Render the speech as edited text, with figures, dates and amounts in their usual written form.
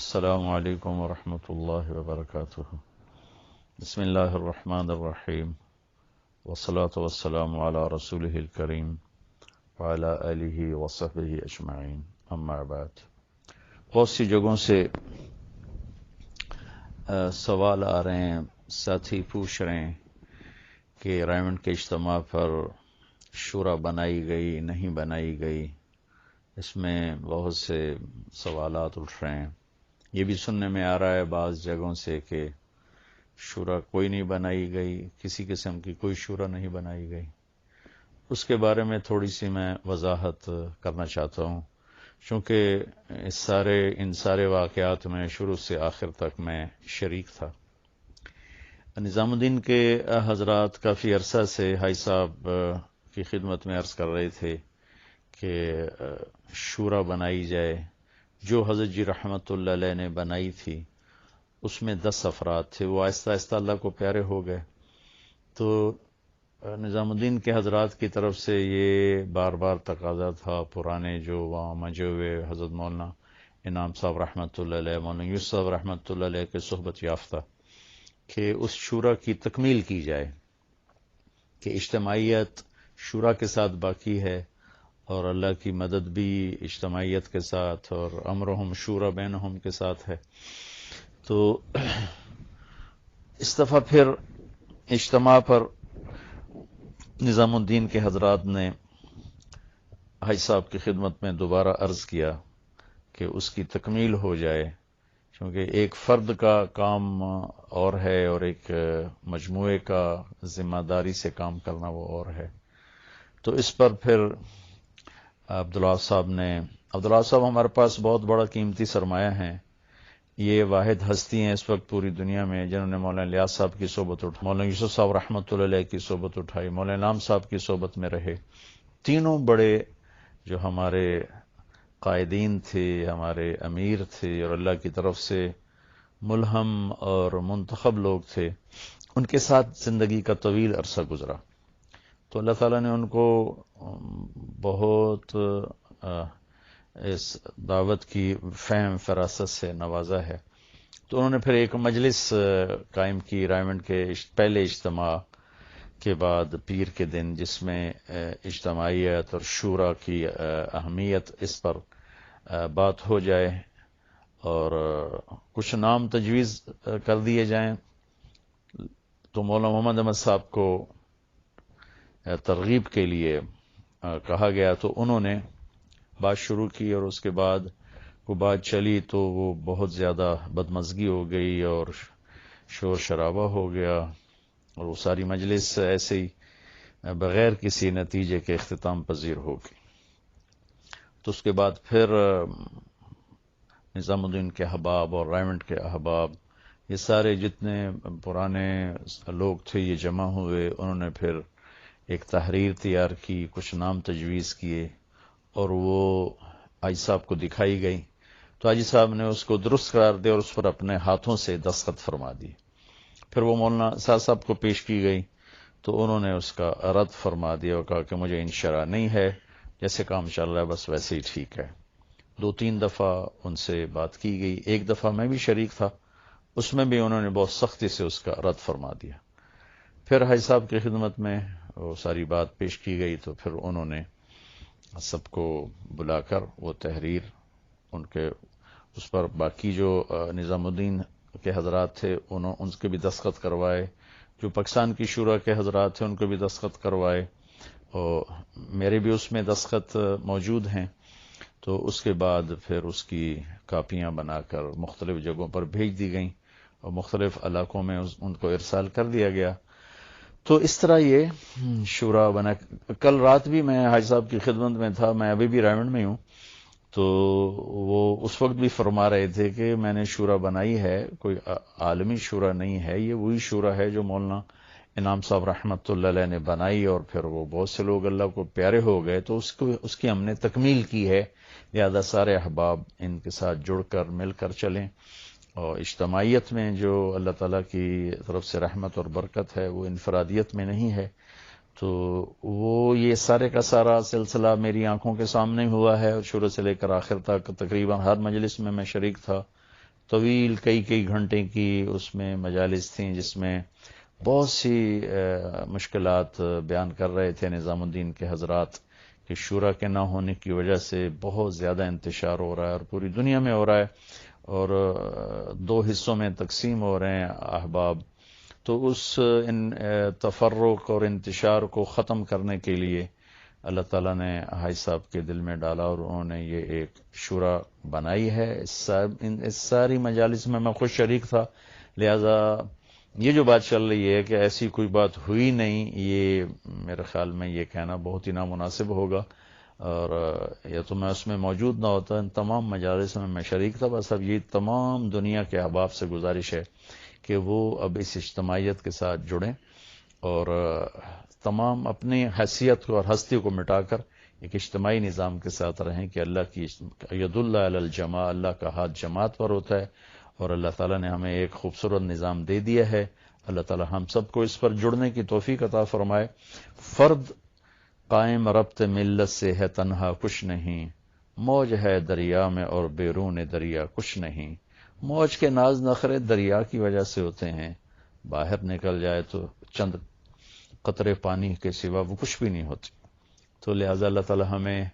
السلام علیکم ورحمۃ اللہ وبرکاتہ۔ بسم اللہ الرحمن الرحیم، والصلاة والسلام علی رسولہ الکریم وعلی آلہ وصحبہ اجمعین، اما بعد۔ بہت سی جگہوں سے سوال آ رہے ہیں، ساتھی پوچھ رہے ہیں کہ رائمنڈ کے اجتماع پر شورا بنائی گئی نہیں بنائی گئی، اس میں بہت سے سوالات اٹھ رہے ہیں۔ یہ بھی سننے میں آ رہا ہے بعض جگہوں سے کہ شورا کوئی نہیں بنائی گئی، کسی قسم کی کوئی شورا نہیں بنائی گئی۔ اس کے بارے میں تھوڑی سی میں وضاحت کرنا چاہتا ہوں، چونکہ ان سارے واقعات میں شروع سے آخر تک میں شریک تھا۔ نظام الدین کے حضرات کافی عرصہ سے حاجی صاحب کی خدمت میں عرض کر رہے تھے کہ شورا بنائی جائے۔ جو حضرت جی رحمت اللہ علیہ نے بنائی تھی اس میں 10 افراد تھے، وہ آہستہ آہستہ اللہ کو پیارے ہو گئے، تو نظام الدین کے حضرات کی طرف سے یہ بار بار تقاضا تھا۔ پرانے جو وہاں مجے ہوئے حضرت مولانا انعام صاحب رحمۃ اللہ علیہ، مولانا یوسف صاحب رحمۃ اللہ علیہ کے صحبت یافتہ، کہ اس شورا کی تکمیل کی جائے، کہ اجتماعیت شورا کے ساتھ باقی ہے اور اللہ کی مدد بھی اجتماعیت کے ساتھ اور امرہم شورا بینہم کے ساتھ ہے۔ تو اس دفعہ پھر اجتماع پر نظام الدین کے حضرات نے حاجی صاحب کی خدمت میں دوبارہ عرض کیا کہ اس کی تکمیل ہو جائے، کیونکہ ایک فرد کا کام اور ہے اور ایک مجموعے کا ذمہ داری سے کام کرنا وہ اور ہے۔ تو اس پر پھر عبداللہ صاحب ہمارے پاس بہت بڑا قیمتی سرمایہ ہیں۔ یہ واحد ہستی ہیں اس وقت پوری دنیا میں جنہوں نے مولانا الیاس صاحب کی صحبت اٹھائی، مولانا یوسف صاحب رحمۃ اللہ علیہ کی صحبت اٹھائی، مولانا انعام صاحب کی صحبت میں رہے۔ تینوں بڑے جو ہمارے قائدین تھے، ہمارے امیر تھے اور اللہ کی طرف سے ملہم اور منتخب لوگ تھے، ان کے ساتھ زندگی کا طویل عرصہ گزرا، تو اللہ تعالیٰ نے ان کو بہت اس دعوت کی فہم فراست سے نوازا ہے۔ تو انہوں نے پھر ایک مجلس قائم کی رائمنڈ کے پہلے اجتماع کے بعد پیر کے دن، جس میں اجتماعیت اور شورا کی اہمیت اس پر بات ہو جائے اور کچھ نام تجویز کر دیے جائیں۔ تو مولانا محمد احمد صاحب کو ترغیب کے لیے کہا گیا، تو انہوں نے بات شروع کی اور اس کے بعد وہ بات چلی تو وہ بہت زیادہ بدمزگی ہو گئی اور شور شرابہ ہو گیا اور وہ ساری مجلس ایسے ہی بغیر کسی نتیجے کے اختتام پذیر ہو گئی۔ تو اس کے بعد پھر نظام الدین کے احباب اور رائمنڈ کے احباب، یہ سارے جتنے پرانے لوگ تھے یہ جمع ہوئے، انہوں نے پھر ایک تحریر تیار کی، کچھ نام تجویز کیے اور وہ حاجی صاحب کو دکھائی گئی، تو حاجی صاحب نے اس کو درست قرار دیا اور اس پر اپنے ہاتھوں سے دستخط فرما دی۔ پھر وہ مولانا صاحب کو پیش کی گئی تو انہوں نے اس کا رد فرما دیا اور کہا کہ مجھے ان شرح نہیں ہے، جیسے کام چل رہا ہے بس ویسے ہی ٹھیک ہے۔ 2-3 دفعہ ان سے بات کی گئی، ایک دفعہ میں بھی شریک تھا، اس میں بھی انہوں نے بہت سختی سے اس کا رد فرما دیا۔ پھر حاجی صاحب کی خدمت میں وہ ساری بات پیش کی گئی تو پھر انہوں نے سب کو بلا کر وہ تحریر ان کے اس پر باقی جو نظام الدین کے حضرات تھے ان کے بھی دستخط کروائے، جو پاکستان کی شورا کے حضرات تھے ان کو بھی دستخط کروائے اور میرے بھی اس میں دستخط موجود ہیں۔ تو اس کے بعد پھر اس کی کاپیاں بنا کر مختلف جگہوں پر بھیج دی گئیں اور مختلف علاقوں میں ان کو ارسال کر دیا گیا۔ تو اس طرح یہ شورا بنا۔ کل رات بھی میں حاجی صاحب کی خدمت میں تھا، میں ابھی بھی رائمنڈ میں ہوں، تو وہ اس وقت بھی فرما رہے تھے کہ میں نے شورا بنائی ہے، کوئی عالمی شورا نہیں ہے، یہ وہی شورا ہے جو مولانا انعام صاحب رحمۃ اللہ علیہ نے بنائی اور پھر وہ بہت سے لوگ اللہ کو پیارے ہو گئے، تو اس کی ہم نے تکمیل کی ہے، لہذا سارے احباب ان کے ساتھ جڑ کر مل کر چلیں، اور اجتماعیت میں جو اللہ تعالیٰ کی طرف سے رحمت اور برکت ہے وہ انفرادیت میں نہیں ہے۔ تو وہ یہ سارے کا سارا سلسلہ میری آنکھوں کے سامنے ہوا ہے اور شروع سے لے کر آخر تک تقریباً ہر مجلس میں شریک تھا، طویل کئی گھنٹے کی اس میں مجالس تھیں جس میں بہت سی مشکلات بیان کر رہے تھے نظام الدین کے حضرات کہ شورا کے نہ ہونے کی وجہ سے بہت زیادہ انتشار ہو رہا ہے اور پوری دنیا میں ہو رہا ہے اور دو حصوں میں تقسیم ہو رہے ہیں احباب. تو اس تفرق اور انتشار کو ختم کرنے کے لیے اللہ تعالیٰ نے حاج صاحب کے دل میں ڈالا اور انہوں نے یہ ایک شورا بنائی ہے. اس ساری مجالس میں خود شریک تھا، لہذا یہ جو بات چل رہی ہے کہ ایسی کوئی بات ہوئی نہیں، یہ میرے خیال میں یہ کہنا بہت ہی نامناسب ہوگا، اور یا تو میں اس میں موجود نہ ہوتا. ان تمام مجالس میں شریک تھا. بس اب یہ تمام دنیا کے احباب سے گزارش ہے کہ وہ اب اس اجتماعیت کے ساتھ جڑیں اور تمام اپنی حیثیت کو اور ہستی کو مٹا کر ایک اجتماعی نظام کے ساتھ رہیں کہ اللہ کی ید اللہ علی الجماع، اللہ کا ہاتھ جماعت پر ہوتا ہے اور اللہ تعالیٰ نے ہمیں ایک خوبصورت نظام دے دیا ہے. اللہ تعالیٰ ہم سب کو اس پر جڑنے کی توفیق عطا فرمائے. فرد قائم ربط ملت سے ہے تنہا کچھ نہیں، موج ہے دریا میں اور بیرون دریا کچھ نہیں. موج کے ناز نخرے دریا کی وجہ سے ہوتے ہیں، باہر نکل جائے تو چند قطرے پانی کے سوا وہ کچھ بھی نہیں ہوتی. تو لہذا اللہ تعالیٰ ہمیں